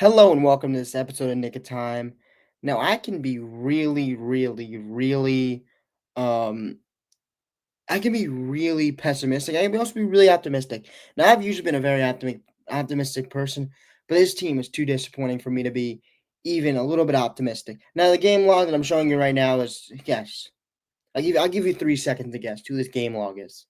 Hello and welcome to this episode of Nick of Time. Now I can be um really pessimistic. I can also be really optimistic. Now I've usually been a very optimistic person, but this team is too disappointing for me to be even a little bit optimistic. Now the game log that I'm showing you right now is guess. I'll give you 3 seconds to guess who this game log is.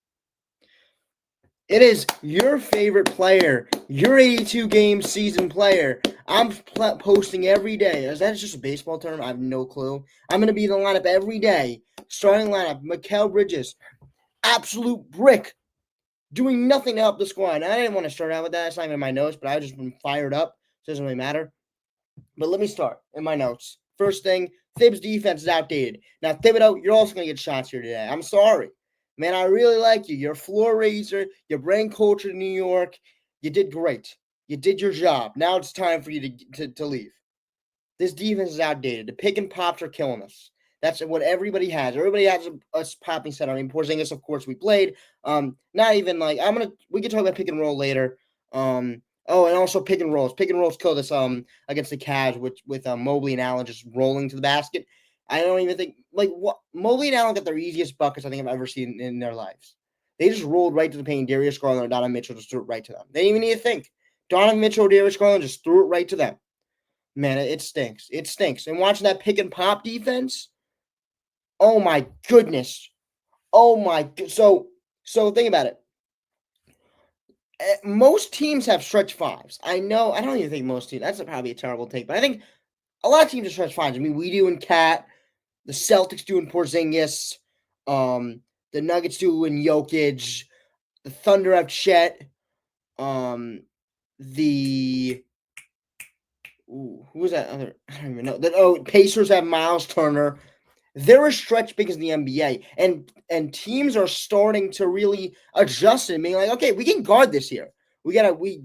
It is your favorite player, your 82 game season player. I'm posting every day. Is that just a baseball term? I have no clue. I'm going to be in the lineup every day. Starting lineup, Mikal Bridges, absolute brick, doing nothing to help the squad. And I didn't want to start out with that. It's not even in my notes, but I just been fired up. So it doesn't really matter. But let me start in my notes. First thing, Thibs' defense is outdated. Now, Thibodeau, you're also going to get shots here today. I'm sorry. Man, I really like you. You're a floor raiser. You bring culture to New York. You did great. You did your job. Now it's time for you to leave. This defense is outdated. The pick and pops are killing us. That's what everybody has. Everybody has a popping set. I mean, Porzingis, of course, we played. Not even like we can talk about pick and roll later. Oh, and also pick and rolls. Pick and rolls killed us against the Cavs with Mobley and Allen just rolling to the basket. I don't even think what Mobley and Allen got their easiest buckets I think I've ever seen in their lives. They just rolled right to the paint. Darius Garland or Donovan Mitchell just threw it right to them. They didn't even need to think. Donovan Mitchell or Darius Garland just threw it right to them. Man, it stinks. It stinks. And watching that pick and pop defense, oh my goodness. Oh my. So think about it. Most teams have stretch fives. I know. I don't even think most teams. That's probably a terrible take, but I think a lot of teams have stretch fives. I mean, we do in Cat. The Celtics do in Porzingis. The Nuggets do in Jokic. The Thunder have Chet. The who was that other? I don't even know. Pacers have Miles Turner. They're a stretch because of the NBA, and teams are starting to really adjust and being like, okay, we can guard this here. We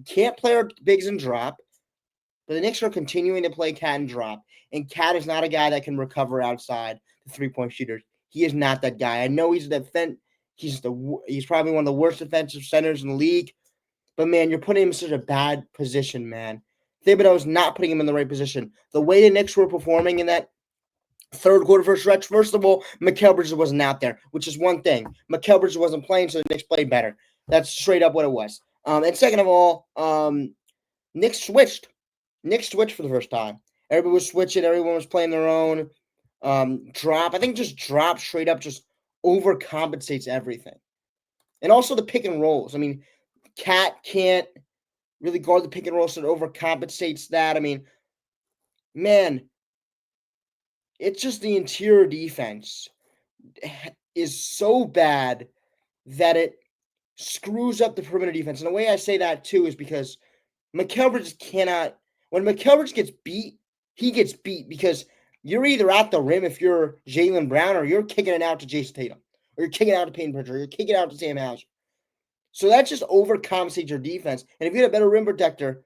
can't play our bigs and drop, but the Knicks are continuing to play cat and drop, and Cat is not a guy that can recover outside the 3-point shooters. He is not that guy. I know he's he's probably one of the worst defensive centers in the league, but man, you're putting him in such a bad position, man. Thibodeau is not putting him in the right position. The way the Knicks were performing in that third quarter first stretch. First of all, Mikal Bridges wasn't out there, which is one thing. Mikal Bridges wasn't playing, so the Knicks played better. That's straight up what it was. And second of all, Knicks switched. Knicks switched for the first time. Everybody was switching. Everyone was playing their own drop. I think just drop straight up just overcompensates everything. And also the pick and rolls. I mean, Cat can't really guard the pick and roll, so it overcompensates that. I mean, man, it's just the interior defense is so bad that it screws up the perimeter defense. And the way I say that too is because Mikal Bridges cannot. When Mikal Bridges gets beat, he gets beat because you're either at the rim if you're Jaylen Brown, or you're kicking it out to Jason Tatum, or you're kicking it out to Payton Pritchard, or you're kicking it out to Sam Hauser. So that just overcompensates your defense. And if you had a better rim protector,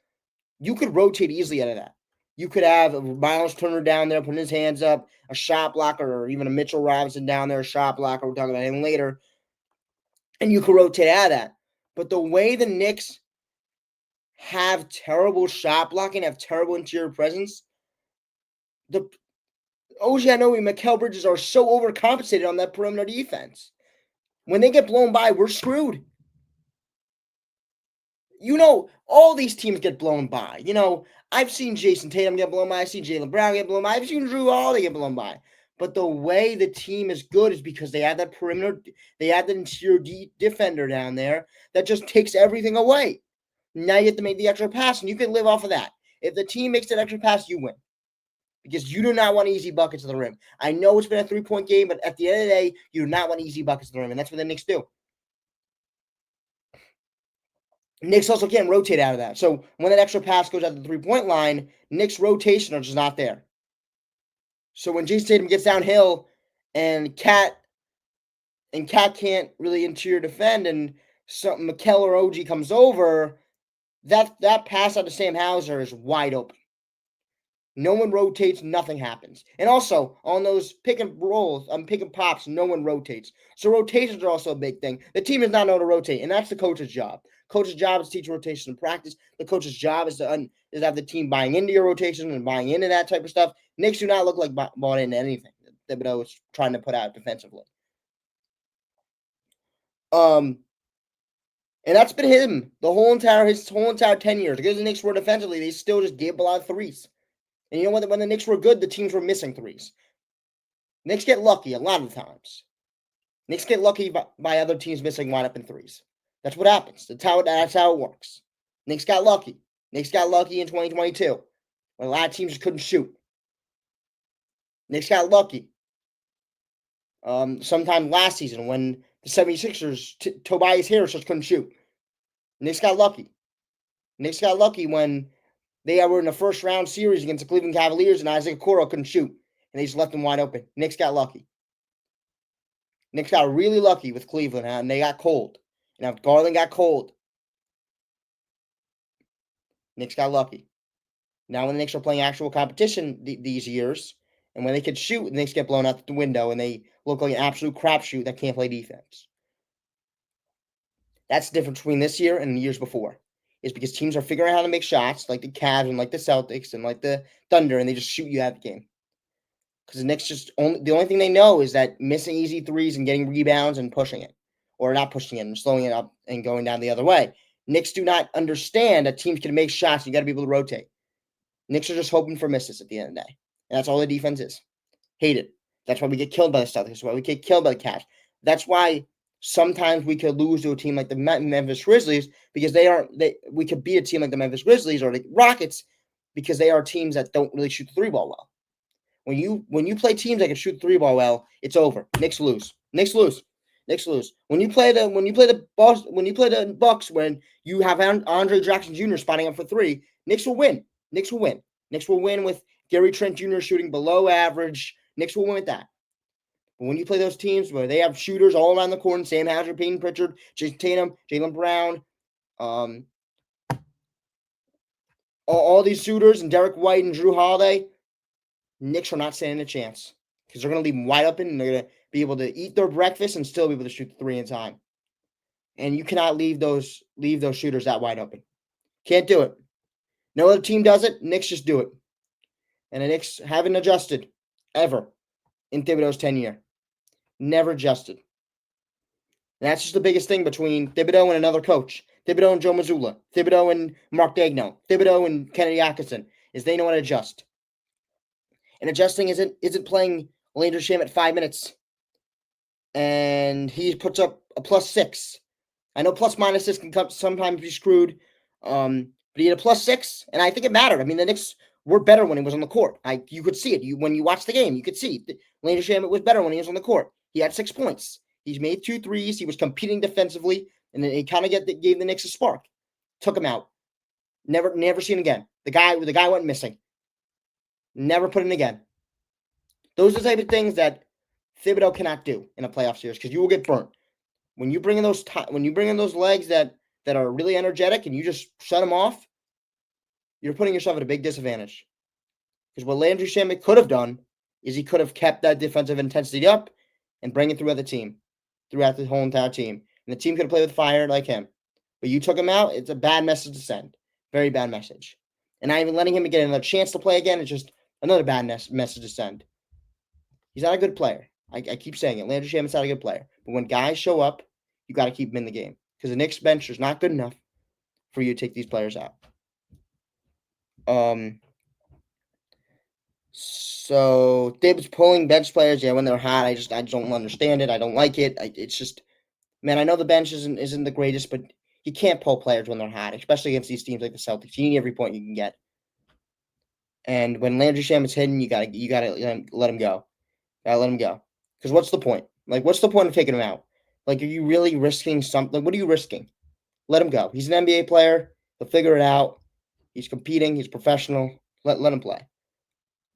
you could rotate easily out of that. You could have Miles Turner down there putting his hands up, a shot blocker, or even a Mitchell Robinson down there, a shot blocker. We're talking about him later. And you could rotate out of that. But the way the Knicks have terrible shot blocking, have terrible interior presence, the OG Anunoby and Mikal Bridges are so overcompensated on that perimeter defense. When they get blown by, we're screwed. All these teams get blown by. I've seen Jason Tatum get blown by. I've seen Jaylen Brown get blown by. I've seen Drew Holiday get blown by. But the way the team is good is because they have that perimeter, they have the interior defender down there that just takes everything away. Now you have to make the extra pass, and you can live off of that. If the team makes that extra pass, you win. Because you do not want easy buckets to the rim. I know it's been a 3-point game, but at the end of the day, you do not want easy buckets to the rim, and that's what the Knicks do. Knicks also can't rotate out of that. So when that extra pass goes out the 3-point line, Knicks' rotation are just not there. So when Jason Tatum gets downhill and Cat can't really interior defend, and Mikal or OG comes over, that pass out to Sam Hauser is wide open. No one rotates, nothing happens. And also, on those pick and rolls, pick and pops, no one rotates. So rotations are also a big thing. The team does not know how to rotate, and that's the coach's job. coach's job is to teach rotation in practice. The coach's job is to have the team buying into your rotation and buying into that type of stuff. Knicks do not look like bought into anything that Thibodeau is trying to put out defensively. And that's been him his whole entire 10 years. Because the Knicks were defensively, they still just gave a lot of threes. And you know what? When the Knicks were good, the teams were missing threes. Knicks get lucky a lot of times. Knicks get lucky by other teams missing wide open threes. That's what happens. That's how it works. Knicks got lucky. Knicks got lucky in 2022 when a lot of teams just couldn't shoot. Knicks got lucky. Sometime last season when the 76ers, Tobias Harris just couldn't shoot. Knicks got lucky. Knicks got lucky when they were in the first round series against the Cleveland Cavaliers and Isaac Okoro couldn't shoot. And they just left them wide open. Knicks got lucky. Knicks got really lucky with Cleveland, and they got cold. Now, if Garland got cold, Knicks got lucky. Now, when the Knicks are playing actual competition these years, and when they could shoot, the Knicks get blown out the window, and they look like an absolute crapshoot that can't play defense. That's the difference between this year and the years before. Is because teams are figuring out how to make shots, like the Cavs and like the Celtics and like the Thunder, and they just shoot you out of the game. Because the Knicks the only thing they know is that missing easy threes and getting rebounds and pushing it. Or not pushing it and slowing it up and going down the other way. Knicks do not understand that teams can make shots. You got to be able to rotate. Knicks are just hoping for misses at the end of the day. And that's all the defense is. Hate it. That's why we get killed by the Celtics. That's why we get killed by the Cavs. That's why sometimes we could lose to a team like the Memphis Grizzlies because we could beat a team like the Memphis Grizzlies or the Rockets because they are teams that don't really shoot the three ball well. When you play teams that can shoot the three ball well, it's over. Knicks lose. Knicks lose. Knicks lose. When you play the Bucks, when you have Andre Jackson Jr. spotting up for three, Knicks will win. Knicks will win. Knicks will win with Gary Trent Jr. shooting below average. Knicks will win with that. But when you play those teams where they have shooters all around the court, Sam Hauser, Peyton Pritchard, Jason Tatum, Jaylen Brown, all these shooters, and Derek White and Drew Holiday, Knicks are not standing a chance because they're going to leave them wide open and they're going to be able to eat their breakfast and still be able to shoot the three in time. And you cannot leave those shooters that wide open. Can't do it. No other team does it. Knicks just do it. And the Knicks haven't adjusted ever in Thibodeau's tenure. Never adjusted. And that's just the biggest thing between Thibodeau and another coach. Thibodeau and Joe Mazzulla. Thibodeau and Mark Daigneault. Thibodeau and Kennedy Atkinson. Is they know how to adjust. And adjusting isn't playing Landry Shamet 5 minutes. And he puts up a +6. I know plus minuses can sometimes be screwed. But he had a +6, and I think it mattered. I mean, the Knicks were better when he was on the court. You could see it. When you watch the game, you could see Landry Shamet was better when he was on the court. He had 6 points. He's made 2 threes. He was competing defensively, and then he kind of gave the Knicks a spark. Took him out. Never seen again. The guy went missing. Never put in again. Those are the type of things that Thibodeau cannot do in a playoff series because you will get burnt. When you bring in those legs that are really energetic and you just shut them off, you're putting yourself at a big disadvantage. Because what Landry Shamet could have done is he could have kept that defensive intensity up and bring it throughout the whole entire team. And the team could have played with fire like him. But you took him out, it's a bad message to send. Very bad message. And not even letting him get another chance to play again, it's just another bad message to send. He's not a good player. I keep saying it. Landry Shamet's not a good player. But when guys show up, you got to keep them in the game. Because the Knicks bench is not good enough for you to take these players out. So Thibs pulling bench players, when they're hot, I don't understand it. I don't like it. It's just, man, I know the bench isn't the greatest, but you can't pull players when they're hot, especially against these teams like the Celtics. You need every point you can get. And when Landry Shamet's hidden, you gotta let him go. Gotta let him go. Because what's the point? Like, what's the point of taking him out? Like, are you really risking something? What are you risking? Let him go. He's an NBA player. He'll figure it out. He's competing. He's professional. Let him play.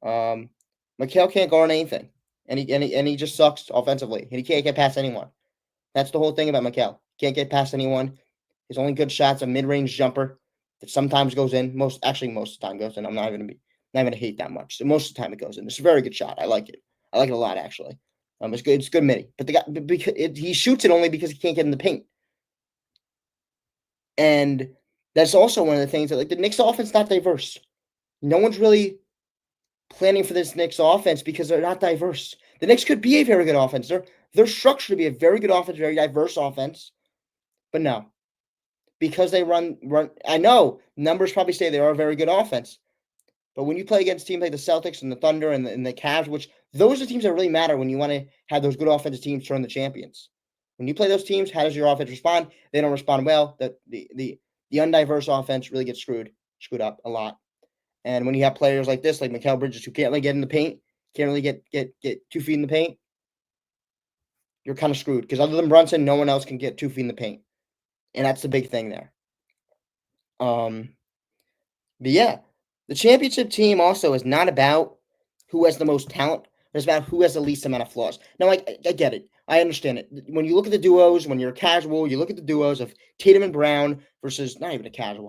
Mikal can't guard anything, and he just sucks offensively, and he can't get past anyone. That's the whole thing about Mikal. Can't get past anyone. His only good shot's a mid-range jumper that sometimes goes in. Most of the time goes in. I'm not even gonna hate that much. So most of the time it goes in. It's a very good shot. I like it. I like it a lot actually. It's good. It's good midi. But he shoots it only because he can't get in the paint. And that's also one of the things that, like, the Knicks offense not diverse. No one's really planning for this Knicks offense because they're not diverse. The Knicks could be a very good offense. They're structured to be a very good offense, very diverse offense, but no, because they run. I know numbers probably say they are a very good offense, but when you play against teams like the Celtics and the Thunder and the Cavs, which those are teams that really matter when you want to have those good offensive teams turn the champions. When you play those teams, how does your offense respond? They don't respond well. The undiverse offense really gets screwed up a lot. And when you have players like this, like Mikal Bridges, who can't really get in the paint, can't really get 2 feet in the paint, you're kind of screwed. Because other than Brunson, no one else can get 2 feet in the paint, and that's the big thing there. Um, but yeah, the championship team also is not about who has the most talent. It's about who has the least amount of flaws. Now, I get it. I understand it. When you look at the duos, when you're casual, you look at the duos of Tatum and Brown versus not even a casual.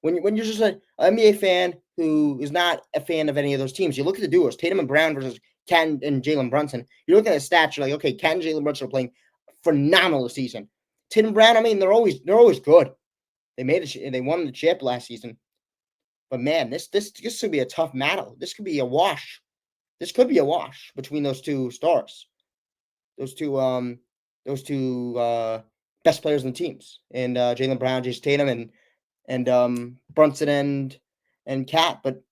When you're just an NBA fan who is not a fan of any of those teams, you look at the duos, Tatum and Brown versus Cat and Jalen Brunson. You're looking at the stats. You're like, okay, Cat and Jalen Brunson are playing phenomenal this season. Tatum and Brown, I mean, they're always good. They won the chip last season. But man, this could be a tough battle. This could be a wash. This could be a wash between those two stars, those two best players in the teams, and Jalen Brown, Jason Tatum, and Brunson and Cat. But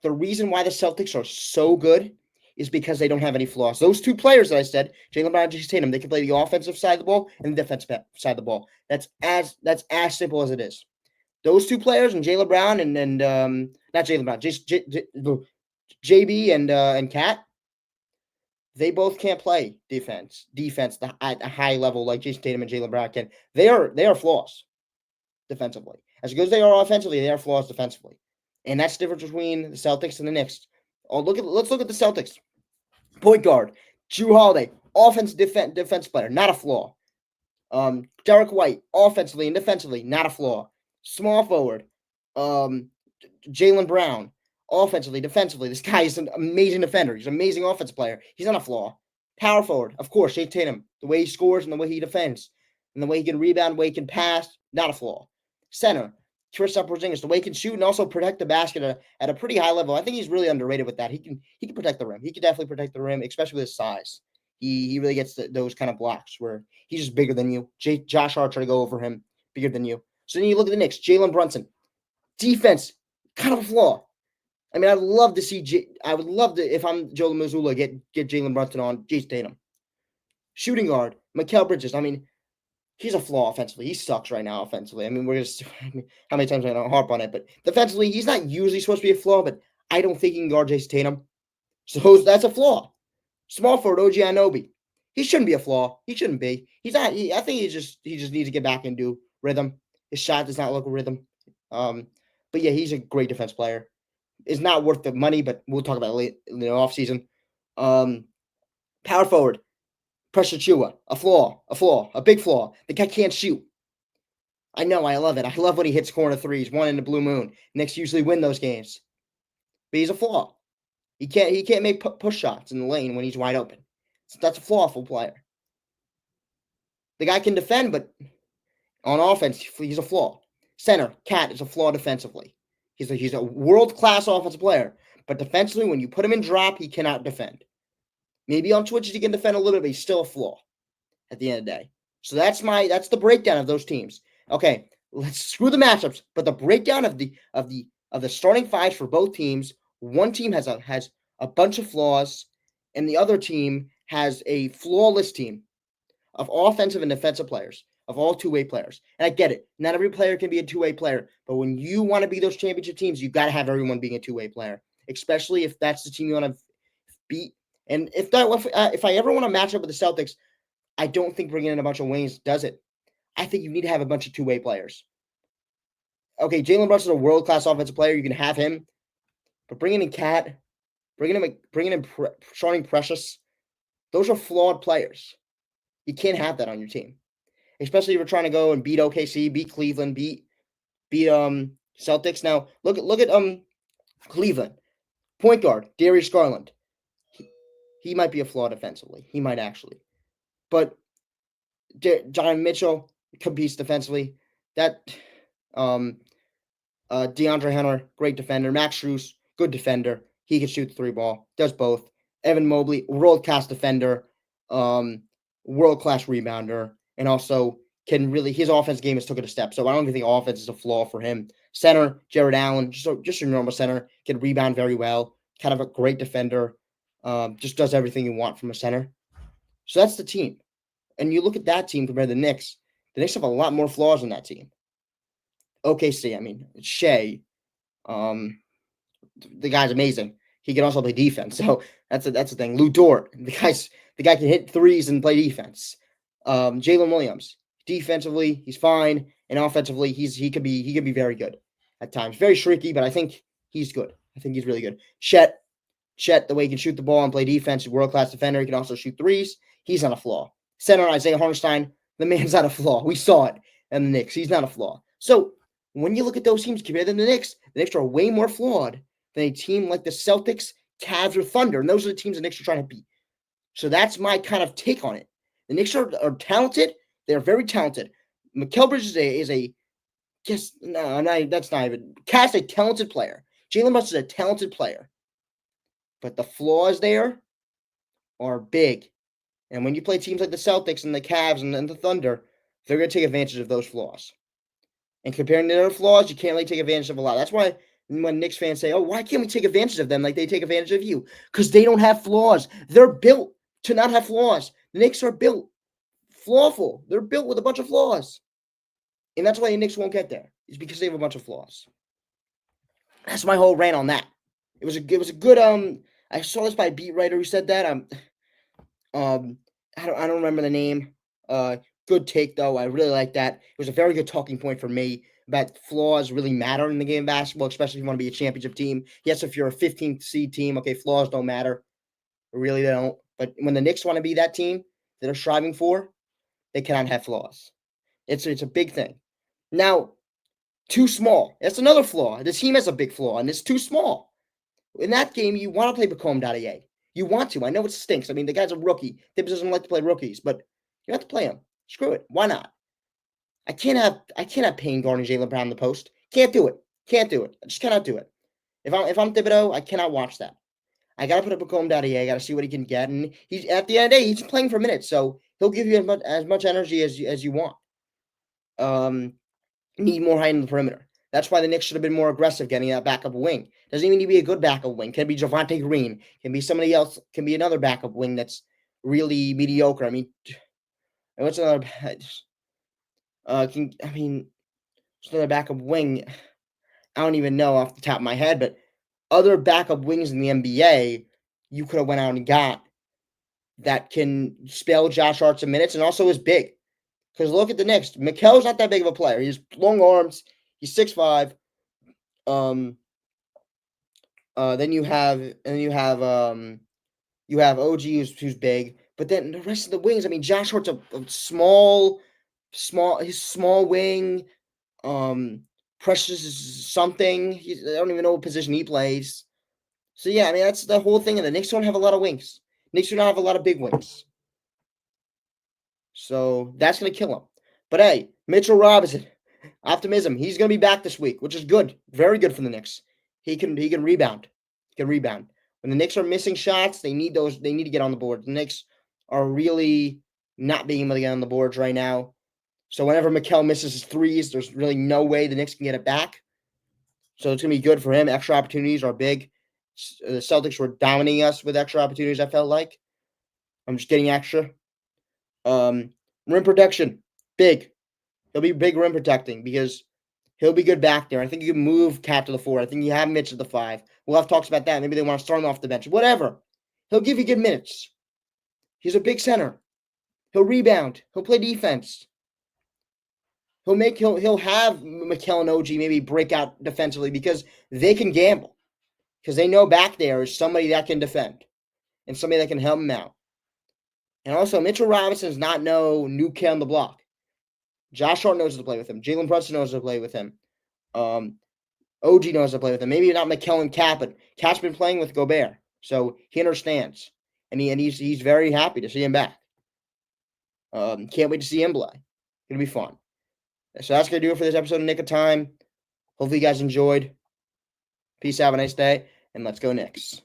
the reason why the Celtics are so good is because they don't have any flaws. Those two players that I said, Jalen Brown and Jason Tatum, they can play the offensive side of the ball and the defensive side of the ball. That's as simple as it is. Those two players and Jalen Brown and not Jalen Brown, JB and Cat, they both can't play defense at a high level like Jason Tatum and Jalen Brown can. They are flaws defensively. As good as they are offensively, they are flaws defensively, and that's the difference between the Celtics and the Knicks. Let's look at the Celtics. Point guard, Jrue Holiday, defense player, not a flaw. Derek White, offensively and defensively, not a flaw. Small forward, Jalen Brown, offensively, defensively. This guy is an amazing defender. He's an amazing offensive player. He's not a flaw. Power forward, of course, Jay Tatum. The way he scores and the way he defends, and the way he can rebound, the way he can pass, not a flaw. Center, Kristaps Porzingis, the way he can shoot and also protect the basket at a pretty high level. I think he's really underrated with that. He can protect the rim. He can definitely protect the rim, especially with his size. He really gets those kind of blocks where he's just bigger than you. Josh Hart tried to go over him, bigger than you. So then you look at the Knicks, Jalen Brunson. Defense, kind of a flaw. I mean, I would love to, if I'm Joe Mazzulla, get Jalen Brunson on Jason Tatum. Shooting guard, Mikal Bridges. I mean, he's a flaw offensively. He sucks right now offensively. I mean, how many times I don't harp on it, but defensively, he's not usually supposed to be a flaw, but I don't think he can guard Jason Tatum. So that's a flaw. Small forward, OG Anunoby. He shouldn't be a flaw. He shouldn't be. He's not. I think he just needs to get back into rhythm. His shot does not look a rhythm. But yeah, he's a great defense player. Is not worth the money, but we'll talk about it late in the offseason. Power forward, Precious Chua, a big flaw. The guy can't shoot. I know, I love it. I love when he hits corner threes, one in the blue moon. Knicks usually win those games. But he's a flaw. He can't make push shots in the lane when he's wide open. So that's a flawful player. The guy can defend, but on offense, he's a flaw. Center, Cat is a flaw defensively. He's a world-class offensive player, but defensively, when you put him in drop, he cannot defend. Maybe on switches he can defend a little bit, but he's still a flaw at the end of the day. So that's the breakdown of those teams. Okay, let's screw the matchups, but the breakdown of the starting fives for both teams. One team has a bunch of flaws, and the other team has a flawless team of offensive and defensive players, of all two-way players. And I get it. Not every player can be a two-way player, but when you want to be those championship teams, you got to have everyone being a two-way player, especially if that's the team you want to beat. And if I ever want to match up with the Celtics, I don't think bringing in a bunch of wings does it. I think you need to have a bunch of two-way players. Okay, Jalen Brunson is a world-class offensive player. You can have him, but bringing in Cat, bringing in Shawnee Precious, those are flawed players. You can't have that on your team, especially if you're trying to go and beat OKC, beat Cleveland, beat Celtics. Now look at Cleveland point guard Darius Garland. He might be a flaw defensively. He might actually, but John Mitchell competes defensively. That DeAndre Hunter, great defender. Max Strus, good defender. He can shoot the three ball. Does both. Evan Mobley, world class defender, world class rebounder, and also can really his offense game has took it a step. So I don't even think offense is a flaw for him. Center, Jared Allen, just your normal center, can rebound very well. Kind of a great defender. Just does everything you want from a center. So that's the team. And you look at that team compared to the Knicks. The Knicks have a lot more flaws in that team. OKC, I mean, Shea, um, the guy's amazing. He can also play defense, so that's the thing. Lou Dort, the guy can hit threes and play defense. Jalen Williams, defensively he's fine, and offensively he could be very good at times. Very streaky, but I think he's good. I think he's really good. Chet, the way he can shoot the ball and play defense, world class defender. He can also shoot threes. He's not a flaw. Center Isaiah Hartenstein, the man's not a flaw. We saw it in the Knicks. He's not a flaw. So when you look at those teams compared to the Knicks are way more flawed than a team like the Celtics, Cavs, or Thunder. And those are the teams the Knicks are trying to beat. So that's my kind of take on it. The Knicks are talented. They're very talented. Mikal Bridges is a that's not even. Cat's a talented player. Jalen Brunson is a talented player. But the flaws there are big. And when you play teams like the Celtics and the Cavs and the Thunder, they're going to take advantage of those flaws. And comparing to their flaws, you can't really take advantage of a lot. That's why when Knicks fans say, oh, why can't we take advantage of them like they take advantage of you? Because they don't have flaws. They're built to not have flaws. The Knicks are built flawful. They're built with a bunch of flaws. And that's why the Knicks won't get there. It's because they have a bunch of flaws. That's my whole rant on that. It was a good I saw this by a beat writer who said that. I don't remember the name. Good take though. I really like that. It was a very good talking point for me about flaws really matter in the game of basketball, especially if you want to be a championship team. Yes, if you're a 15th seed team, okay, flaws don't matter. Really, they don't. But when the Knicks want to be that team that they're striving for, they cannot have flaws. It's a big thing. Now, too small. That's another flaw. The team has a big flaw, and it's too small. In that game, you want to play Bacom Dadier. You want to. I know it stinks. I mean, the guy's a rookie. Tibbs doesn't like to play rookies, but you have to play him. Screw it. Why not? I can't have Payne guarding Jaylen Brown in the post. Can't do it. Can't do it. I just cannot do it. If I'm Thibodeau, I cannot watch that. I gotta put up Bacom Dadier. I gotta see what he can get, and he's at the end of the day, he's playing for minutes, so he'll give you as much energy as you want. Need more height in the perimeter. That's why the Knicks should have been more aggressive getting that backup wing. Doesn't even need to be a good backup wing. Can be Javonte Green. Can be somebody else. Can be another backup wing that's really mediocre. I mean, what's another? What's another backup wing? I don't even know off the top of my head, but other backup wings in the NBA, you could have went out and got that can spell Josh Hart some minutes and also is big. Because look at the Knicks. Mikel's not that big of a player. He has long arms. He's 6'5". Then you have OG who's big, but then the rest of the wings. I mean, Josh Hart's a small wing. Precious is something. I don't even know what position he plays. So yeah, I mean that's the whole thing. And the Knicks don't have a lot of wings. Knicks do not have a lot of big wings. So that's gonna kill him. But hey, Mitchell Robinson, optimism. He's gonna be back this week, which is good. Very good for the Knicks. He can rebound. He can rebound. When the Knicks are missing shots, they need to get on the board. The Knicks are really not being able to get on the boards right now. So whenever Mikel misses his threes, there's really no way the Knicks can get it back. So it's gonna be good for him. Extra opportunities are big. The Celtics were dominating us with extra opportunities. I felt like I'm just getting extra. Rim protection, big. He'll be big rim protecting because he'll be good back there. I think you can move Cat to the 4. I think you have Mitch at the 5. We'll have talks about that. Maybe they want to start him off the bench. Whatever. He'll give you good minutes. He's a big center. He'll rebound. He'll play defense. He'll have Mikel and OG maybe break out defensively because they can gamble. Because they know back there is somebody that can defend and somebody that can help him out. And also, Mitchell Robinson is not no new kid on the block. Josh Hart knows how to play with him. Jalen Brunson knows how to play with him. OG knows how to play with him. Maybe not Mikel and Cat, but Cat's been playing with Gobert, so he understands, and he's very happy to see him back. Can't wait to see him play. It'll be fun. So that's going to do it for this episode of Nick of Time. Hopefully you guys enjoyed. Peace, have a nice day, and let's go Knicks.